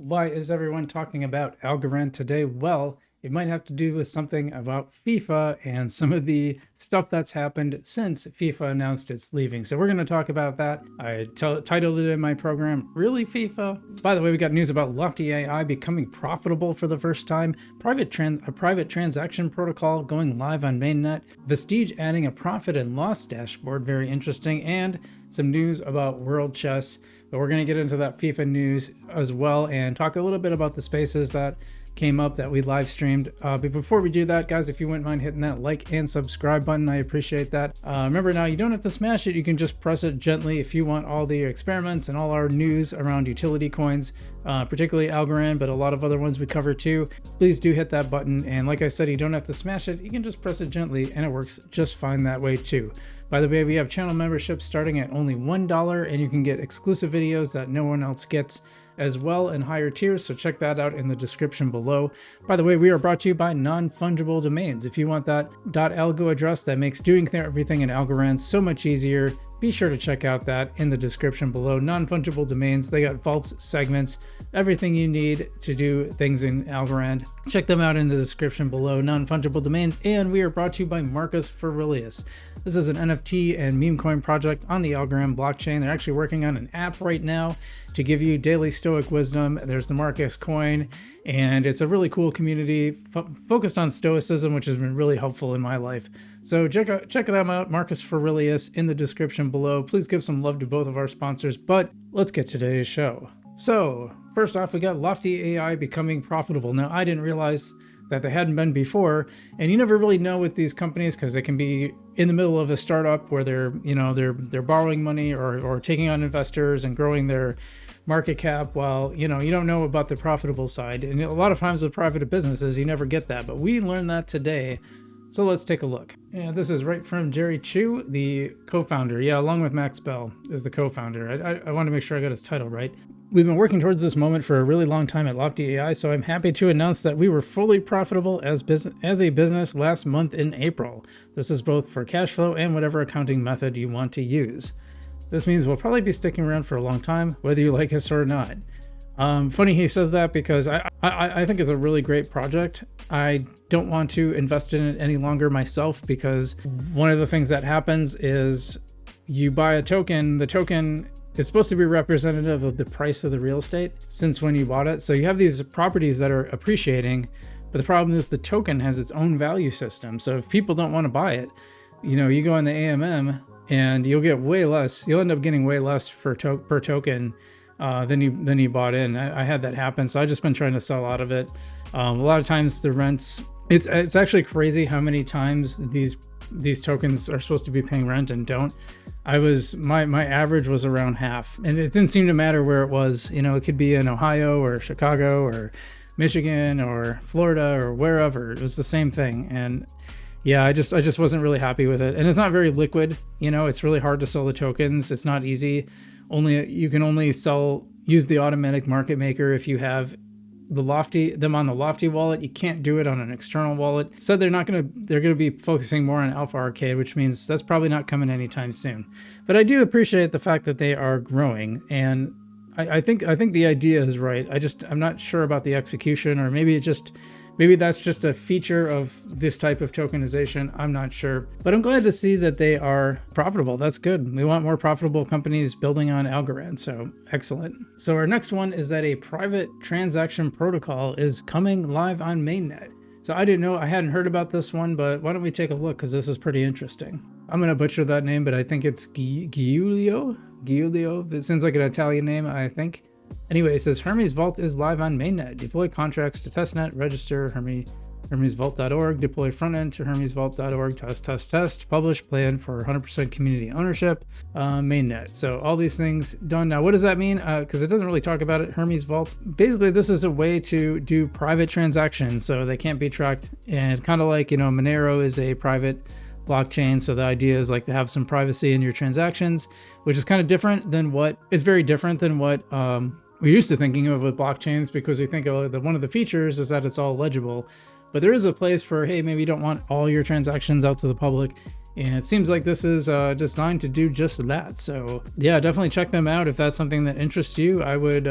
Why is everyone talking about Algorand today? Well, it might have to do with something about FIFA and some of the stuff that's happened since FIFA announced it's leaving. So we're going to talk about that. I titled it in my program, Really FIFA? By the way, we got news about Lofty AI becoming profitable for the first time, a private transaction protocol going live on mainnet, Vistige adding a profit and loss dashboard, very interesting, and some news about World Chess. But we're going to get into that FIFA news as well and talk a little bit about the spaces that came up that we live streamed. But before we do that, guys, if you wouldn't mind hitting that like and subscribe button, I appreciate that. Remember now, you don't have to smash it. You can just press it gently if you want all the experiments and all our news around utility coins, particularly Algorand, but a lot of other ones we cover too. Please do hit that button. And like I said, you don't have to smash it. You can just press it gently and it works just fine that way too. By the way, we have channel memberships starting at only $1, and you can get exclusive videos that no one else gets as well in higher tiers, so check that out in the description below. By the way, we are brought to you by non-fungible domains. If you want that .algo address that makes doing everything in Algorand so much easier, be sure to check out that in the description below. Non-fungible domains, they got vaults, segments, everything you need to do things in Algorand. Check them out in the description below, non-fungible domains. And we are brought to you by Marcus Aurelius. This is an NFT and meme coin project on the Algorand blockchain. They're actually working on an app right now to give you daily stoic wisdom. There's the Marcus coin, and it's a really cool community focused on stoicism, which has been really helpful in my life. So check them out, Marcus Aurelius, in the description below. Please give some love to both of our sponsors, but let's get to today's show. So first off, we got Lofty AI becoming profitable. Now, I didn't realize that they hadn't been before, and you never really know with these companies because they can be in the middle of a startup where they're borrowing money or taking on investors and growing their market cap while you don't know about the profitable side. And a lot of times with private businesses you never get that, but we learned that today. So let's take a look. And this is right from Jerry Chu, the co-founder. Yeah, along with Max Bell is the co-founder. I want to make sure I got his title right. We've been working towards this moment for a really long time at Lofty AI, so I'm happy to announce that we were fully profitable as a business last month in April. This is both for cash flow and whatever accounting method you want to use. This means we'll probably be sticking around for a long time, whether you like us or not. Funny he says that because I think it's a really great project. I don't want to invest in it any longer myself because one of the things that happens is you buy a token, the token is supposed to be representative of the price of the real estate since when you bought it. So you have these properties that are appreciating, but the problem is the token has its own value system. So if people don't want to buy it, you go in the AMM and you'll get way less. You'll end up getting way less per token than you bought in. I had that happen, so I've just been trying to sell out of it. A lot of times the rents, it's actually crazy how many times these tokens are supposed to be paying rent and don't. My average was around half, and it didn't seem to matter where it was. It could be in Ohio or Chicago or Michigan or Florida or wherever. It was the same thing. And yeah, I just wasn't really happy with it. And it's not very liquid. It's really hard to sell the tokens. It's not easy. You can only use the automatic market maker if you have them on the Lofty wallet. You can't do it on an external wallet. Said they're going to be focusing more on Alpha Arcade, which means that's probably not coming anytime soon. But I do appreciate the fact that they are growing, and I think the idea is right. I'm not sure about the execution, or maybe that's just a feature of this type of tokenization. I'm not sure, but I'm glad to see that they are profitable. That's good. We want more profitable companies building on Algorand, so excellent. So our next one is that a private transaction protocol is coming live on mainnet. So I hadn't heard about this one, but why don't we take a look, because this is pretty interesting. I'm going to butcher that name, but I think it's Giulio. It sounds like an Italian name, I think. Anyway, it says Hermes Vault is live on mainnet. Deploy contracts to testnet. Register hermesvault.org. Deploy frontend to hermesvault.org. Test. Publish. Plan for 100% community ownership. Mainnet. So all these things done. Now, what does that mean? Because it doesn't really talk about it. Hermes Vault. Basically, this is a way to do private transactions, so they can't be tracked. And kind of like Monero is a private blockchain, so the idea is to have some privacy in your transactions, which is kind of different than what we're used to thinking of with blockchains, because we think of one of the features is that it's all legible. But there is a place for, hey, maybe you don't want all your transactions out to the public. And it seems like this is designed to do just that. So yeah, definitely check them out if that's something that interests you. I would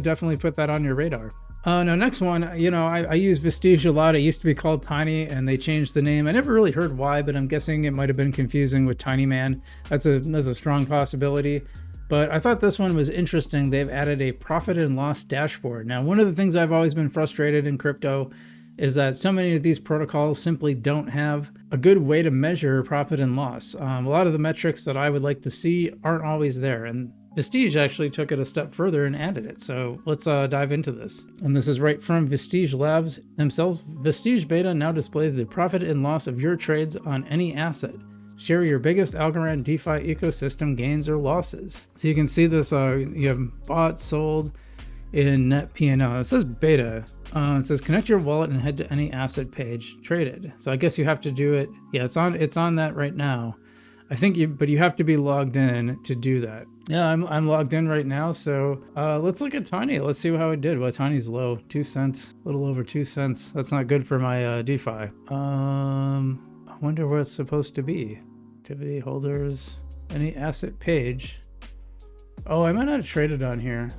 definitely put that on your radar. Now, next one, you know, I use Vistige a lot. It used to be called Tiny, and they changed the name. I never really heard why, but I'm guessing it might have been confusing with Tiny Man. That's a strong possibility. But I thought this one was interesting. They've added a profit and loss dashboard. Now, one of the things I've always been frustrated in crypto is that so many of these protocols simply don't have a good way to measure profit and loss. A lot of the metrics that I would like to see aren't always there, and Vistige actually took it a step further and added it. So let's dive into this. And this is right from Vistige Labs themselves. Vistige Beta now displays the profit and loss of your trades on any asset. Share your biggest Algorand DeFi ecosystem gains or losses. So you can see this, you have bought, sold in net P&L. It says beta. It says connect your wallet and head to any asset page traded. So I guess you have to do it. Yeah, it's on that right now. I think but you have to be logged in to do that. Yeah, I'm logged in right now. So let's look at Tiny. Let's see how it did. Well, Tiny's low, 2 cents, a little over 2 cents. That's not good for my DeFi. I wonder what it's supposed to be. Activity holders, any asset page. Oh, I might not have traded on here.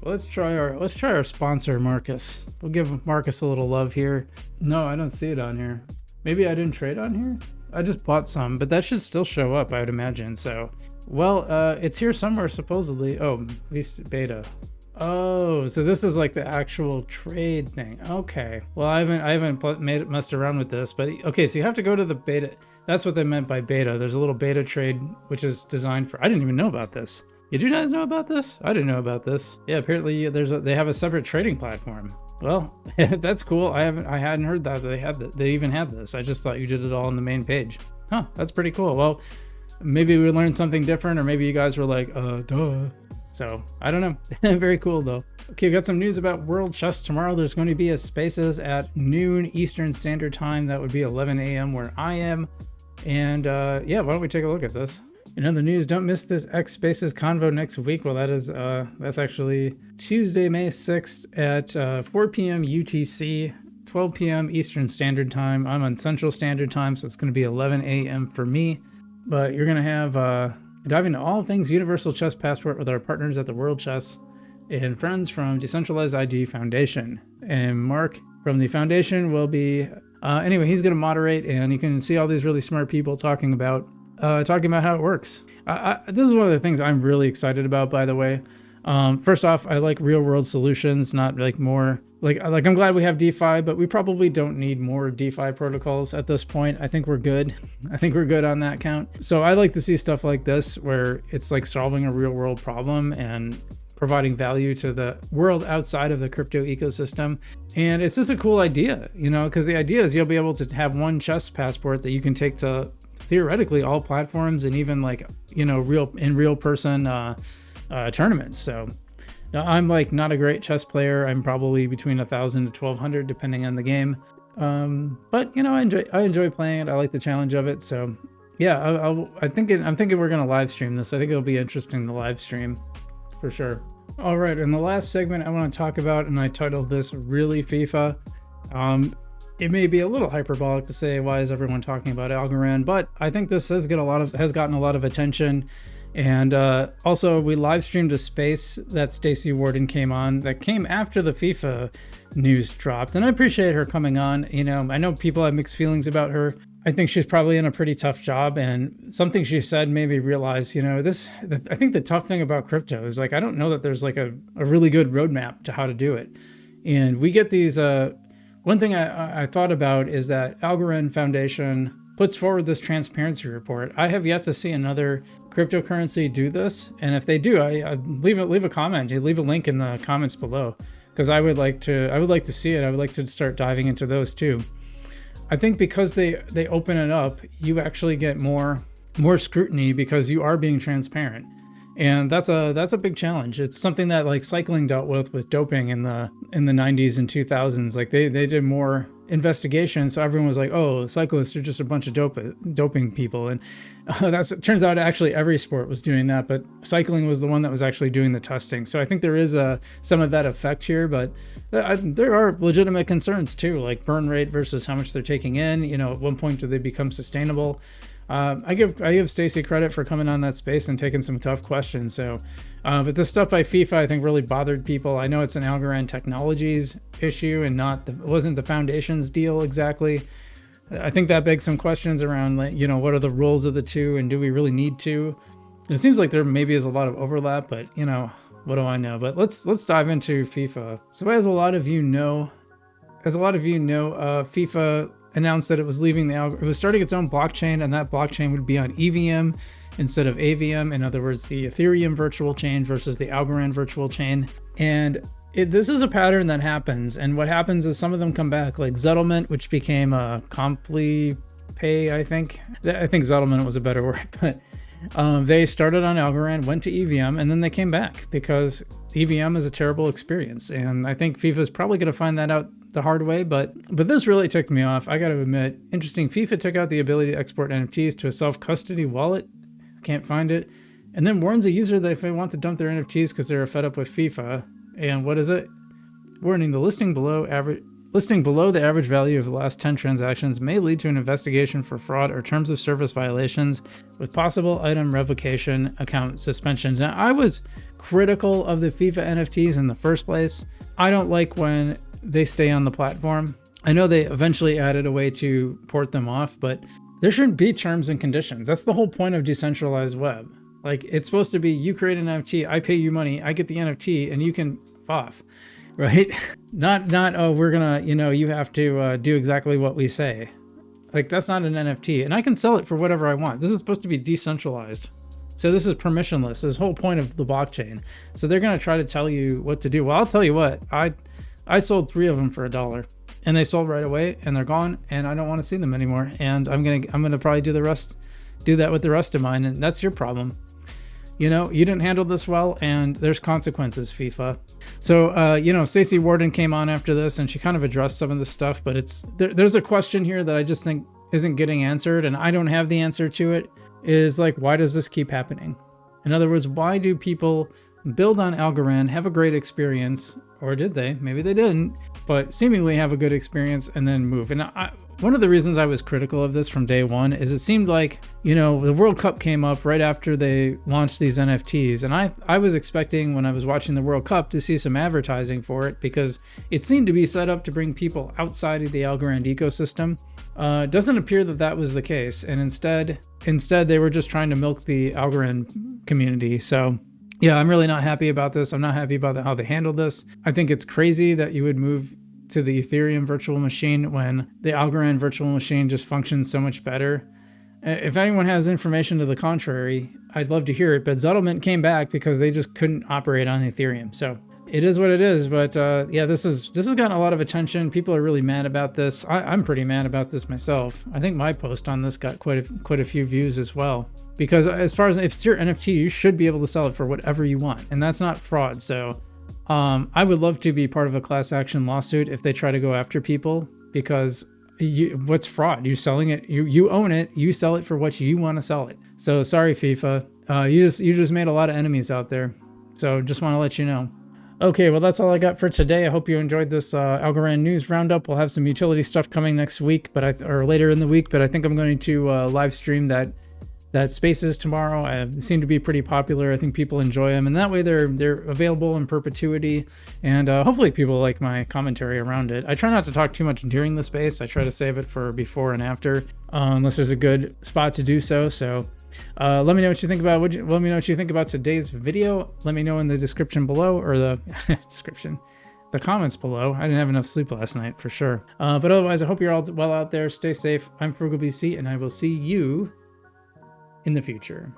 Let's try our sponsor, Marcus. We'll give Marcus a little love here. No, I don't see it on here. Maybe I didn't trade on here. I just bought some, but that should still show up, I would imagine. So, well, it's here somewhere supposedly. Oh, beta. Oh, so this is like the actual trade thing. Okay. Well, I haven't messed around with this, but okay. So you have to go to the beta. That's what they meant by beta. There's a little beta trade which is designed for. I didn't even know about this. Did you guys know about this? I didn't know about this. Yeah, apparently they have a separate trading platform. Well, that's cool. I hadn't heard that they even had this. I just thought you did it all on the main page. Huh, that's pretty cool. Well, maybe we learned something different, or maybe you guys were like, duh. So I don't know. Very cool though. Okay, we got some news about World Chess tomorrow. There's going to be a Spaces at noon Eastern Standard Time. That would be 11 a.m. where I am. And yeah, why don't we take a look at this? In other news, don't miss this X Spaces Convo next week. Well, that's actually Tuesday, May 6th at 4 p.m. UTC, 12 p.m. Eastern Standard Time. I'm on Central Standard Time, so it's going to be 11 a.m. for me. But you're going to have dive into all things Universal Chess Passport with our partners at the World Chess and friends from Decentralized ID Foundation. And Mark from the foundation will be, anyway, he's going to moderate, and you can see all these really smart people talking about how it works. This is one of the things I'm really excited about, by the way. First off, I like real world solutions, not like more like I'm glad we have DeFi, but we probably don't need more DeFi protocols at this point. I think we're good. I think we're good on that count. So I like to see stuff like this where it's like solving a real world problem and providing value to the world outside of the crypto ecosystem. And it's just a cool idea, you know, because the idea is you'll be able to have one chess passport that you can take to theoretically all platforms and even like, you know, real person tournaments. So now I'm like not a great chess player. I'm probably between 1,000 to 1,200 depending on the game. But you know, I enjoy playing it. I like the challenge of it. So yeah, I'm thinking we're gonna live stream this. I think it'll be interesting to live stream for sure. All right, in the last segment I want to talk about, and I titled this "Really FIFA." It may be a little hyperbolic to say why is everyone talking about Algorand, but I think this has gotten a lot of attention. And also, we live streamed a space that Stacey Warden came on that came after the FIFA news dropped, and I appreciate her coming on. You know, I know people have mixed feelings about her. I think she's probably in a pretty tough job, and something she said made me realize, you know, I think the tough thing about crypto is like I don't know that there's like a really good roadmap to how to do it, and we get these. One thing I thought about is that Algorand Foundation puts forward this transparency report. I have yet to see another cryptocurrency do this, and if they do, I leave a comment. You leave a link in the comments below, because I would like to see it. I would like to start diving into those too. I think because they open it up, you actually get more scrutiny because you are being transparent. And that's a big challenge. It's something that like cycling dealt with doping in the 90s and 2000s. Like they did more investigation, so everyone was like, oh, cyclists are just a bunch of doping people. And it turns out actually every sport was doing that, but cycling was the one that was actually doing the testing. So I think there is some of that effect here, but there are legitimate concerns too, like burn rate versus how much they're taking in. You know, at one point do they become sustainable? I give Stacy credit for coming on that space and taking some tough questions. So, but this stuff by FIFA, I think, really bothered people. I know it's an Algorand Technologies issue and it wasn't the foundation's deal exactly. I think that begs some questions around, like, you know, what are the roles of the two, and do we really need to? It seems like there maybe is a lot of overlap, but you know, what do I know? But let's dive into FIFA. So as a lot of you know, FIFA announced that it was leaving it was starting its own blockchain, and that blockchain would be on EVM instead of AVM. In other words, the Ethereum virtual chain versus the Algorand virtual chain. And this is a pattern that happens. And what happens is some of them come back, like Settlement, which became a Comply Pay, I think. I think Settlement was a better word, but they started on Algorand, went to EVM, and then they came back because EVM is a terrible experience. And I think FIFA is probably going to find that out the hard way, but this really ticked me off. I got to admit, interesting. FIFA took out the ability to export NFTs to a self-custody wallet. Can't find it. And then warns a user that if they want to dump their NFTs because they're fed up with FIFA. And what is it? Warning, the listing below the average value of the last 10 transactions may lead to an investigation for fraud or terms of service violations with possible item revocation, account suspensions. Now, I was critical of the FIFA NFTs in the first place. I don't like when they stay on the platform. I know they eventually added a way to port them off, but there shouldn't be terms and conditions. That's the whole point of decentralized web. Like, it's supposed to be, you create an NFT, I pay you money, I get the NFT, and you can f off, right? not oh, we're gonna, you know, you have to do exactly what we say. Like, that's not an NFT, and I can sell it for whatever I want. This is supposed to be decentralized. So this is permissionless. This whole point of the blockchain. So they're gonna try to tell you what to do. Well, I'll tell you what, I sold 3 of them for $1, and they sold right away, and they're gone, and I don't want to see them anymore. And I'm gonna probably do that with the rest of mine, and that's your problem. You know, you didn't handle this well, and there's consequences, FIFA. So, you know, Stacey Warden came on after this, and she kind of addressed some of this stuff, but there's a question here that I just think isn't getting answered, and I don't have the answer to it. Is like, why does this keep happening? In other words, why do people build on Algorand, have a great experience, or did they? Maybe they didn't, but seemingly have a good experience and then move. And one of the reasons I was critical of this from day one is it seemed like, you know, the World Cup came up right after they launched these NFTs. And I was expecting, when I was watching the World Cup, to see some advertising for it, because it seemed to be set up to bring people outside of the Algorand ecosystem. It doesn't appear that that was the case. And instead they were just trying to milk the Algorand community. So yeah, I'm really not happy about this. I'm not happy about how they handled this. I think it's crazy that you would move to the Ethereum virtual machine when the Algorand virtual machine just functions so much better. If anyone has information to the contrary, I'd love to hear it. But Settlement came back because they just couldn't operate on Ethereum. So it is what it is. But yeah, this has gotten a lot of attention. People are really mad about this. I'm pretty mad about this myself. I think my post on this got quite a few views as well. Because as far as if it's your NFT, you should be able to sell it for whatever you want, and that's not fraud. So I would love to be part of a class action lawsuit if they try to go after people, because what's fraud? You selling it, you own it, you sell it for what you want to sell it. So sorry, FIFA, you just made a lot of enemies out there. So just want to let you know. Okay, well, that's all I got for today. I hope you enjoyed this Algorand news roundup. We'll have some utility stuff coming next week, or later in the week, but I think I'm going to live stream that Spaces tomorrow. They seem to be pretty popular. I think people enjoy them, and that way they're available in perpetuity, and hopefully people like my commentary around it. I try not to talk too much during the space. I try to save it for before and after, unless there's a good spot to do so. So let me know what you think about let me know what you think about today's video. Let me know in the description below, or the the comments below. I didn't have enough sleep last night for sure. But otherwise, I hope you're all well out there. Stay safe. I'm FrugalBC, and I will see you in the future.